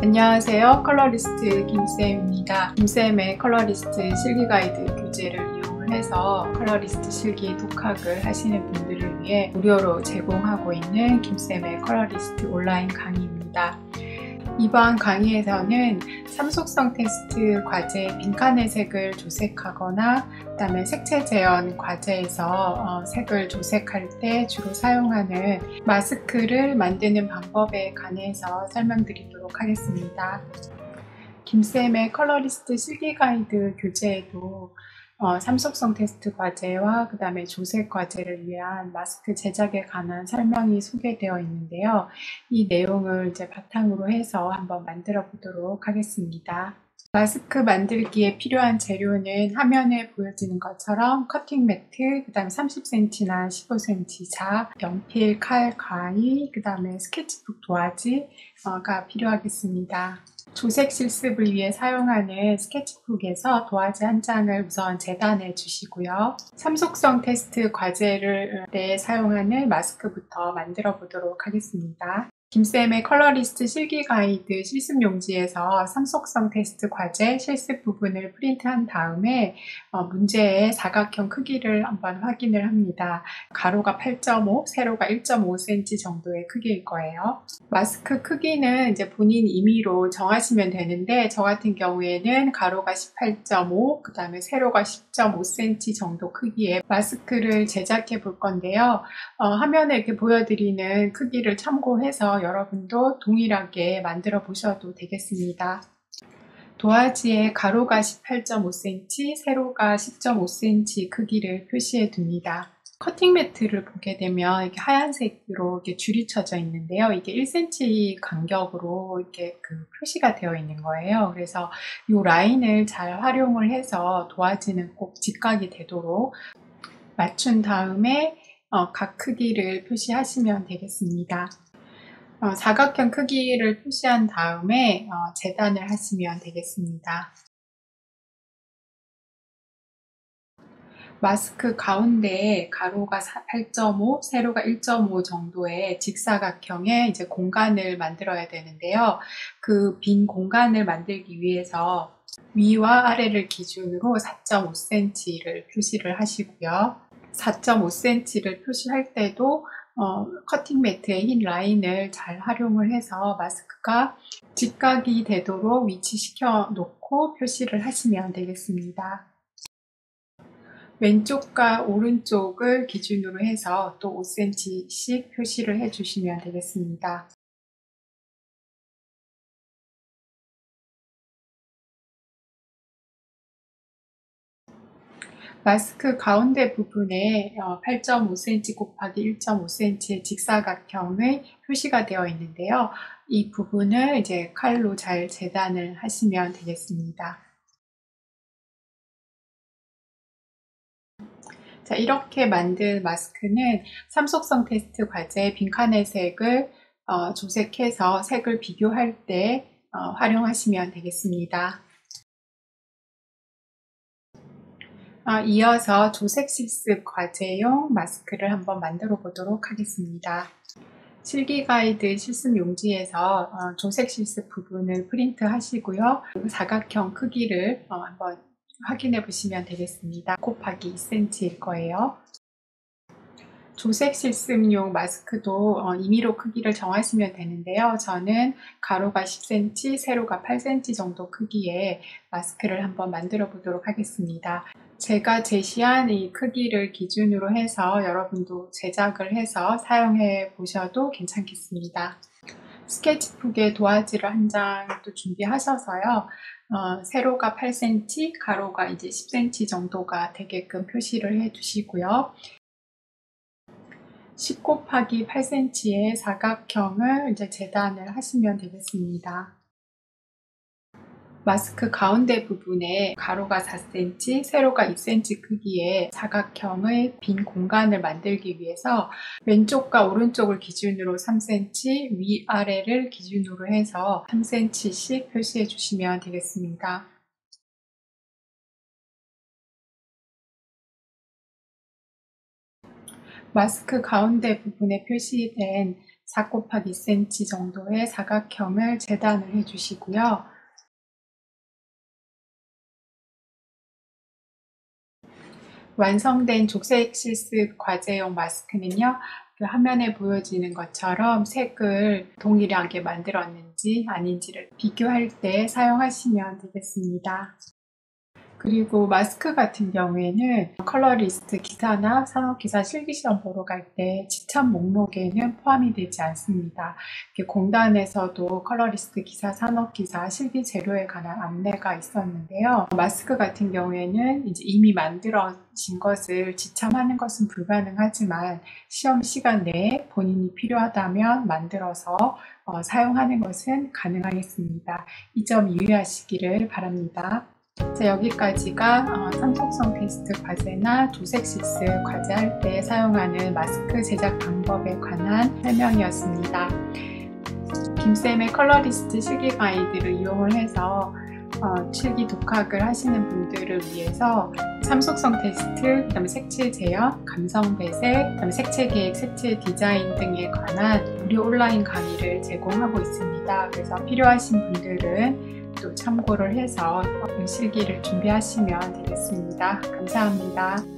안녕하세요. 컬러리스트 김쌤입니다. 김쌤의 컬러리스트 실기 가이드 교재를 이용을 해서 컬러리스트 실기 독학을 하시는 분들을 위해 무료로 제공하고 있는 김쌤의 컬러리스트 온라인 강의입니다. 이번 강의에서는 삼속성 테스트 과제 빈칸의 색을 조색하거나 그 다음에 색채 재현 과제에서 색을 조색할 때 주로 사용하는 마스크를 만드는 방법에 관해서 설명드리도록 하겠습니다. 김쌤의 컬러리스트 실기 가이드 교재에도 삼속성 테스트 과제와 그 다음에 조색 과제를 위한 마스크 제작에 관한 설명이 소개되어 있는데요. 이 내용을 이제 바탕으로 해서 한번 만들어 보도록 하겠습니다. 마스크 만들기에 필요한 재료는 화면에 보여지는 것처럼 커팅 매트, 그 다음에 30cm나 15cm 자, 연필, 칼, 가위, 그 다음에 스케치북 도화지가 필요하겠습니다. 조색 실습을 위해 사용하는 스케치북에서 도화지 한 장을 우선 재단해 주시고요. 삼속성 테스트 과제를 사용하는 마스크부터 만들어 보도록 하겠습니다. 김쌤의 컬러리스트 실기 가이드 실습 용지에서 삼속성 테스트 과제 실습 부분을 프린트한 다음에 문제의 사각형 크기를 한번 확인을 합니다. 가로가 8.5, 세로가 1.5cm 정도의 크기일 거예요. 마스크 크기는 이제 본인 임의로 정하시면 되는데 저 같은 경우에는 가로가 18.5, 그 다음에 세로가 10.5cm 정도 크기의 마스크를 제작해 볼 건데요. 화면에 이렇게 보여드리는 크기를 참고해서 여러분도 동일하게 만들어 보셔도 되겠습니다. 도화지에 가로가 18.5cm, 세로가 10.5cm 크기를 표시해 둡니다. 커팅 매트를 보게 되면 이렇게 하얀색으로 이렇게 줄이 쳐져 있는데요. 이게 1cm 간격으로 이렇게 표시가 되어 있는 거예요. 그래서 이 라인을 잘 활용을 해서 도화지는 꼭 직각이 되도록 맞춘 다음에 각 크기를 표시하시면 되겠습니다. 사각형 크기를 표시한 다음에 재단을 하시면 되겠습니다. 마스크 가운데에 가로가 8.5, 세로가 1.5 정도의 직사각형의 이제 공간을 만들어야 되는데요. 그 빈 공간을 만들기 위해서 위와 아래를 기준으로 4.5cm를 표시를 하시고요. 4.5cm를 표시할 때도 커팅 매트의 흰 라인을 잘 활용을 해서 마스크가 직각이 되도록 위치시켜 놓고 표시를 하시면 되겠습니다. 왼쪽과 오른쪽을 기준으로 해서 또 5cm씩 표시를 해주시면 되겠습니다. 마스크 가운데 부분에 8.5cm 곱하기 1.5cm의 직사각형의 표시가 되어 있는데요. 이 부분을 이제 칼로 잘 재단을 하시면 되겠습니다. 자, 이렇게 만든 마스크는 삼속성 테스트 과제 빈칸의 색을 조색해서 색을 비교할 때 활용하시면 되겠습니다. 이어서 조색 실습 과제용 마스크를 한번 만들어 보도록 하겠습니다. 실기 가이드 실습 용지에서 조색 실습 부분을 프린트 하시고요. 사각형 크기를 한번 확인해 보시면 되겠습니다. 곱하기 2cm일 거예요. 조색 실습용 마스크도 임의로 크기를 정하시면 되는데요. 저는 가로가 10cm, 세로가 8cm 정도 크기의 마스크를 한번 만들어 보도록 하겠습니다. 제가 제시한 이 크기를 기준으로 해서 여러분도 제작을 해서 사용해 보셔도 괜찮겠습니다. 스케치북에 도화지를 한 장 또 준비하셔서요. 세로가 8cm, 가로가 이제 10cm 정도가 되게끔 표시를 해 주시고요. 10 곱하기 8cm의 사각형을 이제 재단을 하시면 되겠습니다. 마스크 가운데 부분에 가로가 4cm, 세로가 2cm 크기의 사각형의 빈 공간을 만들기 위해서 왼쪽과 오른쪽을 기준으로 3cm, 위아래를 기준으로 해서 3cm씩 표시해 주시면 되겠습니다. 마스크 가운데 부분에 표시된 4 곱하기 2cm 정도의 사각형을 재단을 해주시고요. 완성된 족색 실습 과제용 마스크는요, 화면에 보여지는 것처럼 색을 동일하게 만들었는지 아닌지를 비교할 때 사용하시면 되겠습니다. 그리고 마스크 같은 경우에는 컬러리스트 기사나 산업기사 실기시험 보러 갈 때 지참 목록에는 포함이 되지 않습니다. 공단에서도 컬러리스트 기사, 산업기사, 실기 재료에 관한 안내가 있었는데요. 마스크 같은 경우에는 이제 이미 만들어진 것을 지참하는 것은 불가능하지만 시험 시간 내에 본인이 필요하다면 만들어서 사용하는 것은 가능하겠습니다. 이 점 유의하시기를 바랍니다. 자, 여기까지가 삼속성 테스트 과제나 조색 실습 과제할 때 사용하는 마스크 제작 방법에 관한 설명이었습니다. 김쌤의 컬러리스트 실기 가이드를 이용을 해서 실기 독학을 하시는 분들을 위해서 삼속성 테스트, 그다음에 색칠 재현, 감성 배색, 그다음에 색채 계획, 색채 디자인 등에 관한 무료 온라인 강의를 제공하고 있습니다. 그래서 필요하신 분들은 또 참고를 해서 실기를 준비하시면 되겠습니다. 감사합니다.